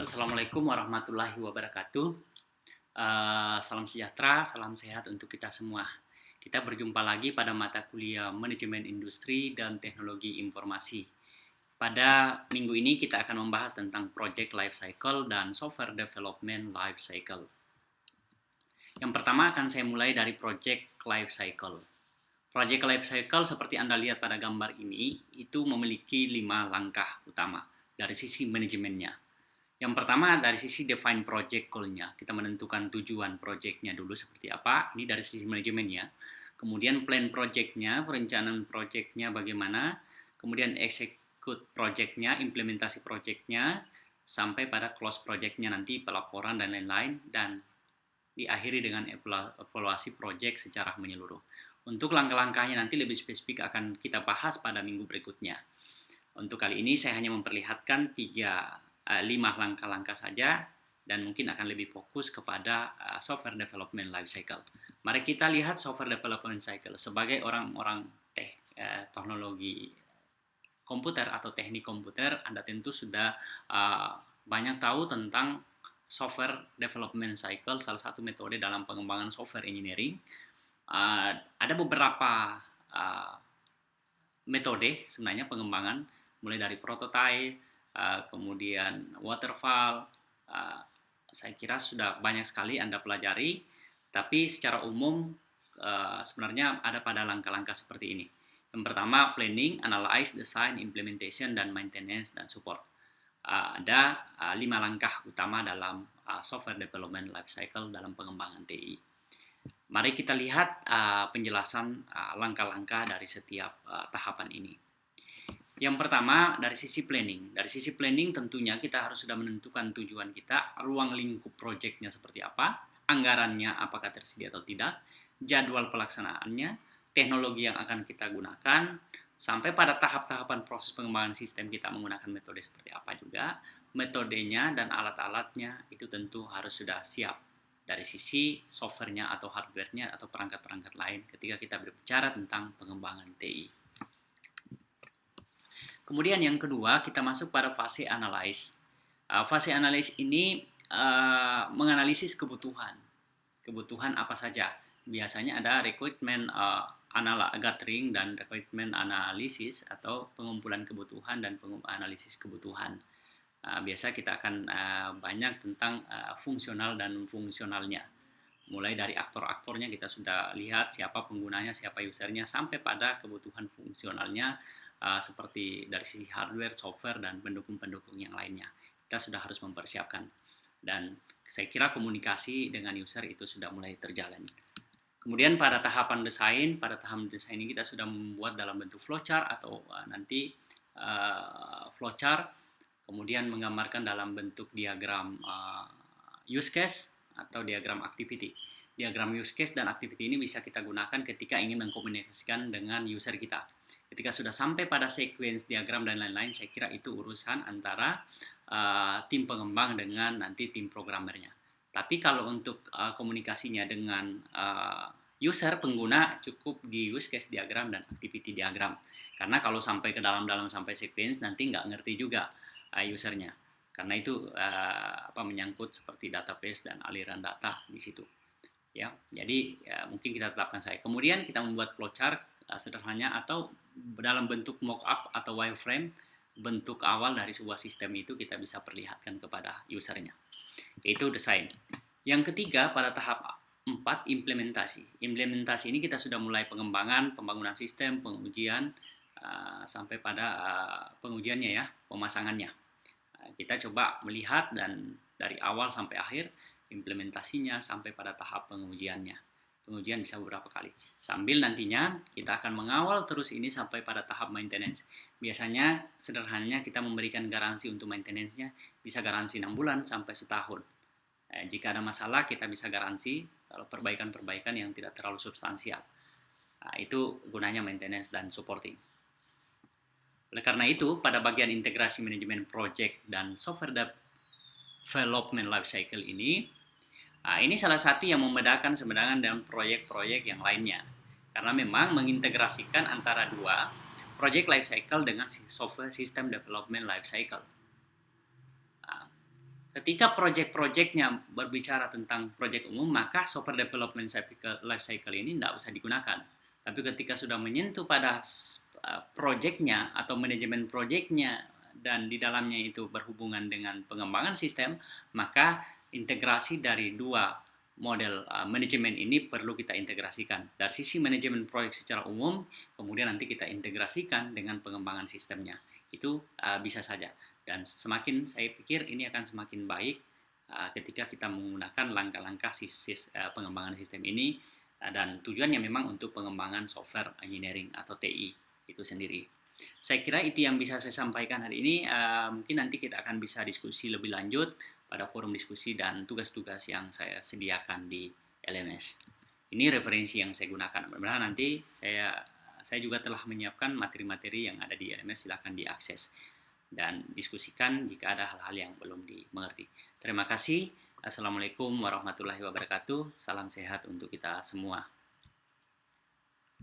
Assalamualaikum warahmatullahi wabarakatuh. Salam sejahtera, salam sehat untuk kita semua. Kita berjumpa lagi pada mata kuliah Manajemen Industri dan Teknologi Informasi. Pada minggu ini kita akan membahas tentang Project Life Cycle dan Software Development Life Cycle. Yang pertama akan saya mulai dari Project Life Cycle. Project Life Cycle seperti Anda lihat pada gambar ini, itu memiliki 5 langkah utama dari sisi manajemennya. Yang pertama dari sisi define project goal-nya. Kita menentukan tujuan project-nya dulu seperti apa. Ini dari sisi manajemennya. Kemudian plan project-nya, perencanaan project-nya bagaimana. Kemudian execute project-nya, implementasi project-nya, sampai pada close project-nya nanti pelaporan dan lain-lain. Dan diakhiri dengan evaluasi project secara menyeluruh. Untuk langkah-langkahnya nanti lebih spesifik akan kita bahas pada minggu berikutnya. Untuk kali ini saya hanya memperlihatkan 5 langkah-langkah saja dan mungkin akan lebih fokus kepada software development life cycle. Mari kita lihat software development cycle sebagai orang-orang teknologi komputer atau teknik komputer. Anda tentu sudah banyak tahu tentang software development cycle, salah satu metode dalam pengembangan software engineering. Ada beberapa metode sebenarnya pengembangan, mulai dari prototype, kemudian waterfall. Saya kira sudah banyak sekali Anda pelajari, tapi secara umum sebenarnya ada pada langkah-langkah seperti ini. Yang pertama, planning, analyze, design, implementation, dan maintenance dan support. Ada 5 langkah utama dalam software development life cycle dalam pengembangan TI. Mari kita lihat penjelasan langkah-langkah dari setiap tahapan ini. Yang pertama, dari sisi planning. Dari sisi planning tentunya kita harus sudah menentukan tujuan kita, ruang lingkup proyeknya seperti apa, anggarannya apakah tersedia atau tidak, jadwal pelaksanaannya, teknologi yang akan kita gunakan, sampai pada tahap-tahapan proses pengembangan sistem kita menggunakan metode seperti apa juga, metodenya dan alat-alatnya itu tentu harus sudah siap dari sisi softwarenya atau hardwarenya atau perangkat-perangkat lain ketika kita berbicara tentang pengembangan TI. Kemudian yang kedua, kita masuk pada fase analyze. Fase analyze ini menganalisis kebutuhan. Kebutuhan apa saja? Biasanya ada requirement gathering dan requirement analysis atau pengumpulan kebutuhan dan analisis kebutuhan. Biasa kita akan banyak tentang fungsional dan non-fungsionalnya. Mulai dari aktor-aktornya kita sudah lihat siapa penggunanya, siapa usernya, sampai pada kebutuhan fungsionalnya seperti dari sisi hardware, software, dan pendukung-pendukung yang lainnya. Kita sudah harus mempersiapkan. Dan saya kira komunikasi dengan user itu sudah mulai terjalin. Kemudian pada tahapan desain ini kita sudah membuat dalam bentuk flowchart atau nanti flowchart, kemudian menggambarkan dalam bentuk diagram use case atau diagram activity. Diagram use case dan activity ini bisa kita gunakan ketika ingin mengkomunikasikan dengan user kita. Ketika sudah sampai pada sequence diagram dan lain-lain, saya kira itu urusan antara tim pengembang dengan nanti tim programmernya. Tapi kalau untuk komunikasinya dengan user, pengguna, cukup di use case diagram dan activity diagram. Karena kalau sampai ke dalam-dalam sampai sequence, nanti nggak ngerti juga usernya. Karena itu menyangkut seperti database dan aliran data di situ. Ya, jadi mungkin kita tetapkan saya. Kemudian kita membuat flowchart sederhana atau dalam bentuk mockup atau wireframe, bentuk awal dari sebuah sistem itu kita bisa perlihatkan kepada usernya. Itu desain. Yang ketiga, pada tahap 4, implementasi. Implementasi ini kita sudah mulai pengembangan, pembangunan sistem, pengujian, sampai pada pengujiannya ya, pemasangannya. Kita coba melihat dan dari awal sampai akhir implementasinya sampai pada tahap pengujiannya. Pengujian bisa beberapa kali. Sambil nantinya kita akan mengawal terus ini sampai pada tahap maintenance. Biasanya sederhananya kita memberikan garansi untuk maintenance-nya, bisa garansi 6 bulan sampai setahun. Jika ada masalah kita bisa garansi kalau perbaikan-perbaikan yang tidak terlalu substansial. Itu gunanya maintenance dan supporting. Oleh karena itu, pada bagian integrasi manajemen project dan software development life cycle ini salah satu yang membedakan sebenarnya dengan proyek-proyek yang lainnya. Karena memang mengintegrasikan antara dua project life cycle dengan software system development life cycle. Ketika project-projectnya berbicara tentang project umum, maka software development life cycle ini tidak usah digunakan. Tapi ketika sudah menyentuh pada projectnya atau manajemen projectnya dan di dalamnya itu berhubungan dengan pengembangan sistem, maka integrasi dari dua model manajemen ini perlu kita integrasikan. Dari sisi manajemen proyek secara umum, kemudian nanti kita integrasikan dengan pengembangan sistemnya. Itu bisa saja. Dan semakin saya pikir ini akan semakin baik ketika kita menggunakan langkah-langkah pengembangan sistem ini dan tujuannya memang untuk pengembangan software engineering atau TI itu sendiri. Saya kira itu yang bisa saya sampaikan hari ini. Mungkin nanti kita akan bisa diskusi lebih lanjut pada forum diskusi dan tugas-tugas yang saya sediakan di LMS. Ini referensi yang saya gunakan. Mudah-mudahan nanti saya juga telah menyiapkan materi-materi yang ada di LMS, silakan diakses dan diskusikan jika ada hal-hal yang belum dimengerti. Terima kasih. Assalamualaikum warahmatullahi wabarakatuh. Salam sehat untuk kita semua.